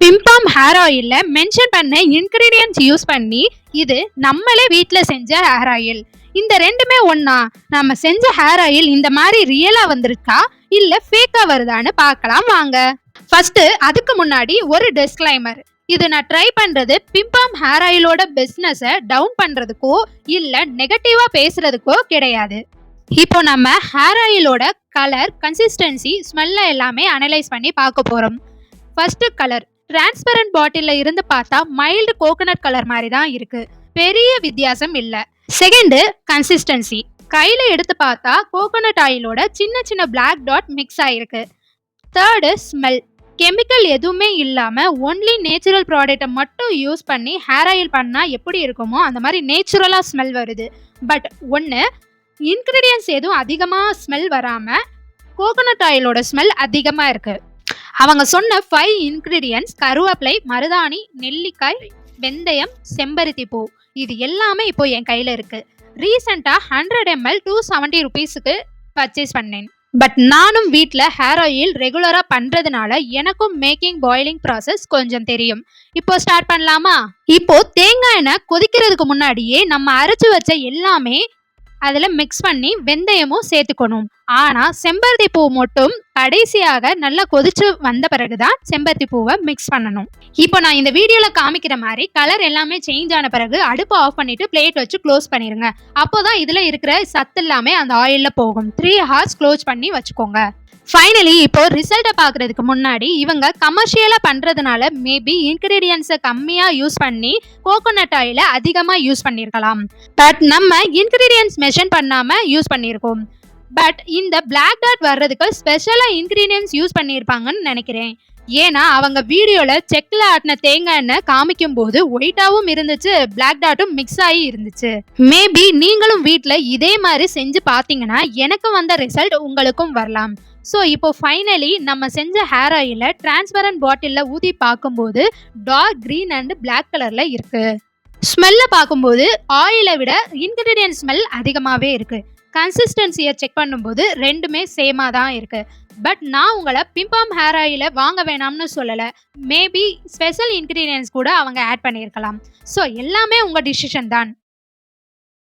பிம்பாம் hair ஆயில்ல mention பண்ண ingredients use பண்ணி இது நம்மளே வீட்டில் செஞ்ச ஹேர் ஆயில். இந்த ரெண்டுமே ஒண்ணா? நம்ம செஞ்ச ஹேர் ஆயில் இந்த மாதிரி ரியலா வந்திருக்கா இல்ல ஃபேக்கா வருதான்னு பார்க்கலாம் வாங்க. ஃபர்ஸ்ட் அதுக்கு முன்னாடி ஒரு டிஸ்க்ளைமர். இது நான் ட்ரை பண்றது பிம்பாம் ஹேர் ஆயிலோட பிசினஸை டவுன் பண்றதுக்கோ இல்ல நெகட்டிவா பேசுறதுக்கோ கிடையாது. இப்போ நம்ம ஹேர் ஆயிலோட கலர், கன்சிஸ்டன்சி, ஸ்மெல்ல எல்லாமே அனலைஸ் பண்ணி பார்க்க போறோம். First colour. டிரான்ஸ்பரண்ட் பாட்டில்ல இருந்து பார்த்தா மைல்டு கோகனட் கலர் மாதிரி தான் இருக்கு, பெரிய வித்தியாசம் இல்ல. Second consistency. கையில எடுத்து பார்த்தா கோகனட் ஆயிலோட சின்ன சின்ன பிளாக் டாட் மிக்ஸ் ஆயிருக்கு. Third smell. கெமிக்கல் எதுவுமே இல்லாம ஒன்லி நேச்சுரல் ப்ராடக்ட்டை மட்டும் யூஸ் பண்ணி ஹேர் ஆயில் பண்ணா எப்படி இருக்குமோ அந்த மாதிரி நேச்சுரலா ஸ்மெல் வருது. பட் ஒன்று, இன்கிரீடியன்ஸ் எதுவும் அதிகமாக ஸ்மெல் வராம கோகனட் ஆயிலோட ஸ்மெல் அதிகமாக இருக்கு. அவங்க சொன்ன 5 இன்கிரீடியன்ஸ் கருவேப்பிலை, மருதாணி, நெல்லிக்காய், வெந்தயம், செம்பருத்தி பூ, இது எல்லாமே இப்போ என் கையில் இருக்கு. ரீசெண்டாக 100 ml 270 rupeesக்கு பர்ச்சேஸ் பண்ணேன். பட் நானும் வீட்டில் ஹேர் ஆயில் ரெகுலராக பண்ணுறதுனால எனக்கும் மேக்கிங் பாயிலிங் ப்ராசஸ் கொஞ்சம் தெரியும். இப்போ ஸ்டார்ட் பண்ணலாமா? இப்போ தேங்காய் எண்ணெய் கொதிக்கிறதுக்கு முன்னாடியே நம்ம அரைச்சி வச்ச எல்லாமே அதில் மிக்ஸ் பண்ணி வெந்தயமும் சேர்த்துக்கணும். ஆனால் செம்பருத்தி பூ மட்டும் கடைசியாக நல்லா கொதிச்சு வந்த பிறகுதான் செம்பருத்தி பூவை மிக்ஸ் பண்ணணும். இப்போ நான் இந்த வீடியோவில் காமிக்கிற மாதிரி கலர் எல்லாமே சேஞ்ச் ஆன பிறகு அடுப்பை ஆஃப் பண்ணிட்டு பிளேட் வச்சு க்ளோஸ் பண்ணிடுங்க. அப்போதான் இதில் இருக்கிற சத்து எல்லாமே அந்த ஆயிலில் போகும். 3 hours க்ளோஸ் பண்ணி வச்சுக்கோங்க. ஃபைனலி இப்போ ரிசல்ட்டை பார்க்கறதுக்கு முன்னாடி இவங்க கமர்ஷியலாக பண்ணுறதுனால மேபி இன்கிரீடியன்ஸை கம்மியாக யூஸ் பண்ணி கோகோனட் ஆயிலை அதிகமாக யூஸ் பண்ணியிருக்கலாம். பட் நம்ம இன்கிரீடியன்ஸ் மென்ஷன் பண்ணாமல் யூஸ் பண்ணியிருக்கோம். பட் இந்த பிளாக் டாட் வர்றதுக்கு ஸ்பெஷலாக இன்கிரீடியன்ஸ் யூஸ் பண்ணியிருப்பாங்கன்னு நினைக்கிறேன். ஏன்னா அவங்க வீடியோவில் செக்கில் ஆட்டின தேங்காய் எண்ணெய் காமிக்கும் போது ஒயிட்டாகவும் இருந்துச்சு, பிளாக் டாட்டும் மிக்ஸ் ஆகி இருந்துச்சு. மேபி நீங்களும் வீட்டில் இதே மாதிரி செஞ்சு பார்த்தீங்கன்னா எனக்கு வந்த ரிசல்ட் உங்களுக்கும் வரலாம். ஸோ இப்போ ஃபைனலி நம்ம செஞ்ச ஹேர் ஆயிலை டிரான்ஸ்பரண்ட் பாட்டிலில் ஊற்றி பார்க்கும்போது டார்க் க்ரீன் அண்ட் பிளாக் கலரில் இருக்கு. ஸ்மெல்லை பார்க்கும்போது ஆயிலை விட இன்கிரீடியன்ட் ஸ்மெல் அதிகமாகவே இருக்கு. கன்சிஸ்டன்சியை செக் பண்ணும்போது ரெண்டுமே சேமாக தான் இருக்கு. பட் நான் உங்களை பிம்பாம் ஹேர் ஆயிலை வாங்க வேணாம்னு சொல்லலை. மேபி ஸ்பெஷல் இன்கிரீடியன்ஸ் கூட அவங்க ஆட் பண்ணியிருக்கலாம். ஸோ எல்லாமே உங்கள் டிசிஷன் தான்.